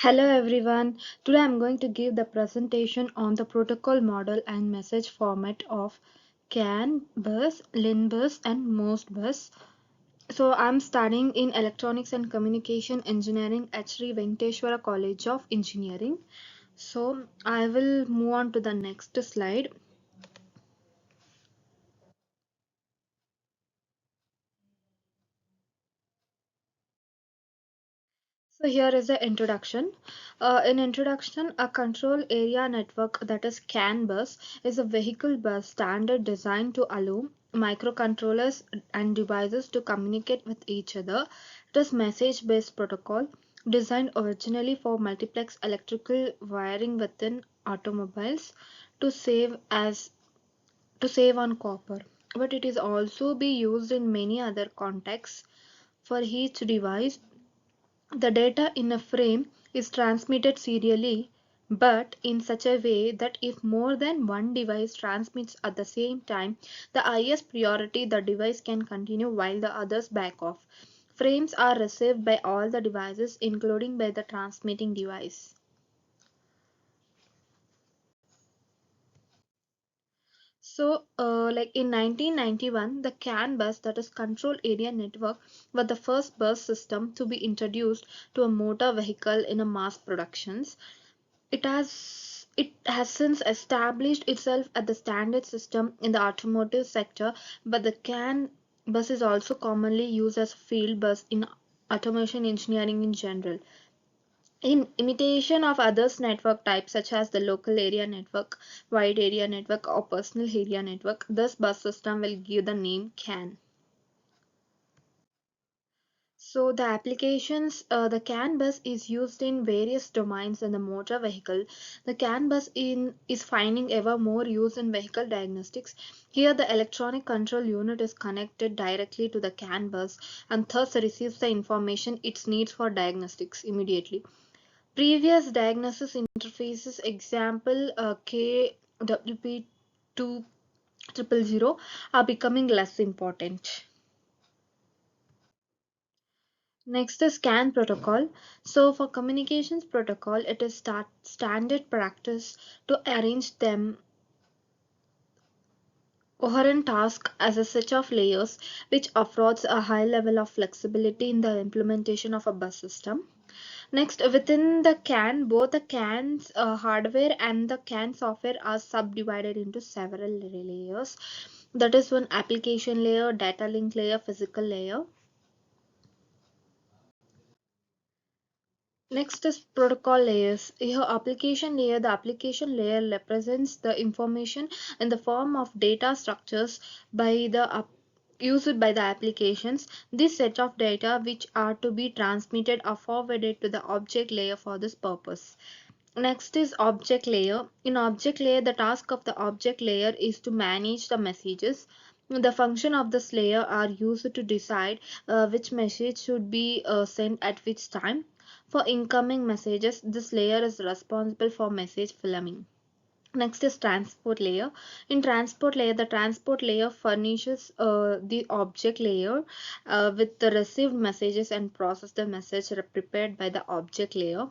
Hello everyone. Today I'm going to give the presentation on the protocol model and message format of CAN bus, LIN bus and MOST bus. So I'm studying in Electronics and Communication Engineering at Sri Venkateshwara College of Engineering. So I will move on to the next slide. So here is the introduction. In introduction, a control area network that is CAN bus is a vehicle bus standard designed to allow microcontrollers and devices to communicate with each other. It is message-based protocol designed originally for multiplex electrical wiring within automobiles to save as to save on copper. But it is also be used in many other contexts. For each device, the data in a frame is transmitted serially, but in such a way that if more than one device transmits at the same time, the highest priority the device can continue while the others back off. Frames are received by all the devices, including by the transmitting device. So, like in 1991, the CAN bus, that is Control Area Network, was the first bus system to be introduced to a motor vehicle in a mass productions. It has since established itself as the standard system in the automotive sector, but the CAN bus is also commonly used as a field bus in automation engineering in general. In imitation of others network types such as the local area network, wide area network, or personal area network, this bus system will give the name CAN. So the applications, the CAN bus is used in various domains in the motor vehicle. The CAN bus is finding ever more use in vehicle diagnostics. Here the electronic control unit is connected directly to the CAN bus and thus receives the information it needs for diagnostics immediately. Previous diagnosis interfaces, example KWP2000, are becoming less important. Next is CAN protocol. So for communications protocol, it is standard practice to arrange them coherent task as a set of layers which affords a high level of flexibility in the implementation of a bus system. Next, within the CAN, both the CAN's hardware and the CAN software are subdivided into several layers. That is one application layer, data link layer, physical layer. Next is protocol layers. Here, application layer. The application layer represents the information in the form of data structures by the used by the applications. This set of data which are to be transmitted or forwarded to the object layer for this purpose. Next is object layer. In object layer, the task of the object layer is to manage the messages. The function of this layer are used to decide which message should be sent at which time. For incoming messages, this layer is responsible for message filming. Next is transport layer. In transport layer, the transport layer furnishes the object layer with the received messages and process the message prepared by the object layer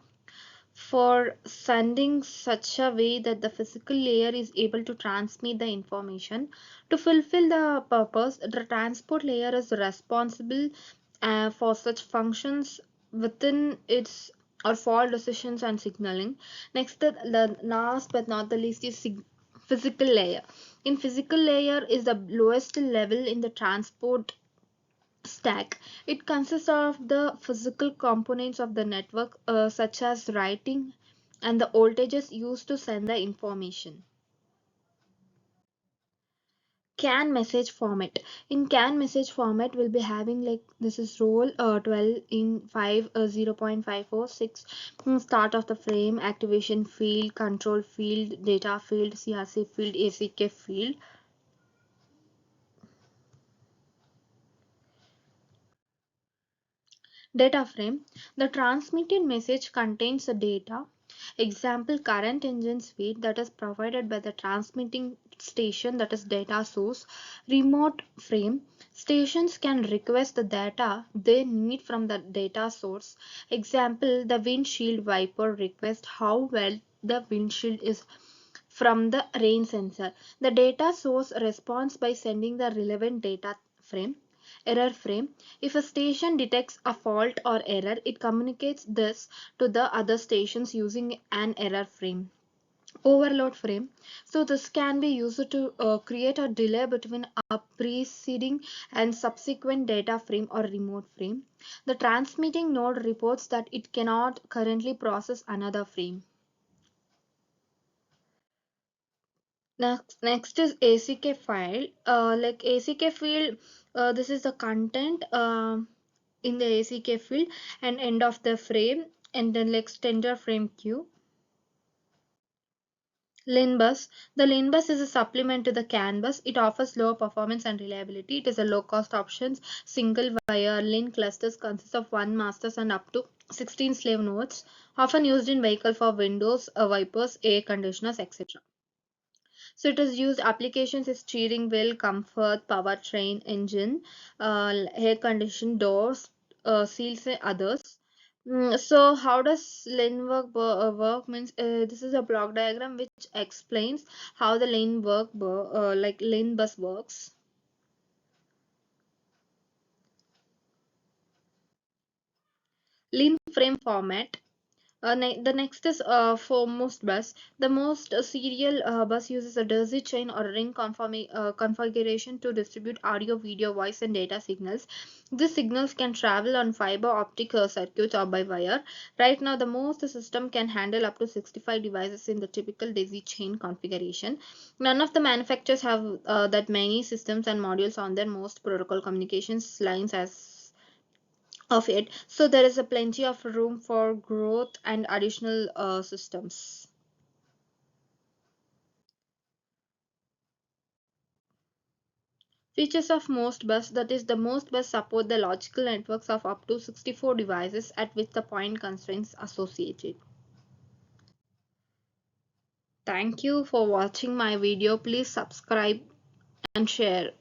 for sending such a way that the physical layer is able to transmit the information. To fulfill the purpose, the transport layer is responsible for such functions within its or fault decisions and signaling. Next, the last but not the least is physical layer. In physical layer is the lowest level in the transport stack. It consists of the physical components of the network, such as writing and the voltages used to send the information. CAN message format. In CAN message format, we'll be having like this is roll 12 in 5 0.546 start of the frame, activation field, control field, data field, CRC field, ACK field. Data frame. The transmitted message contains the data Example, current engine speed that is provided by the transmitting station, that is data source. Remote frame, stations can request the data they need from the data source. Example, the windshield wiper request how well the windshield is from the rain sensor. The data source responds by sending the relevant data frame. Error frame. If a station detects a fault or error, it communicates this to the other stations using an error frame. Overload frame. So this can be used to create a delay between a preceding and subsequent data frame or remote frame. The transmitting node reports that it cannot currently process another frame. Next is ACK file. Like ACK field, this is the content in the ACK field and end of the frame and then like extender frame queue. LIN bus. The LIN bus is a supplement to the CAN bus. It offers low performance and reliability. It is a low cost options. Single wire LIN clusters consist of one masters and up to 16 slave nodes, often used in vehicle for windows, wipers, air conditioners, etc. So it is used applications is steering wheel, comfort, powertrain, engine, air condition, doors, seals and others. So how does lane work means this is a block diagram which explains how the like lane bus works. Lane frame format. The next is for most bus. The most serial bus uses a daisy chain or ring configuration to distribute audio, video, voice, and data signals. These signals can travel on fiber optic circuits or by wire. Right now, the most system can handle up to 65 devices in the typical daisy chain configuration. None of the manufacturers have that many systems and modules on their most protocol communications lines as of it, so there is a plenty of room for growth and additional systems. Features of most bus, that is the most bus support the logical networks of up to 64 devices at which the point constraints associated. Thank you for watching my video. Please subscribe and share.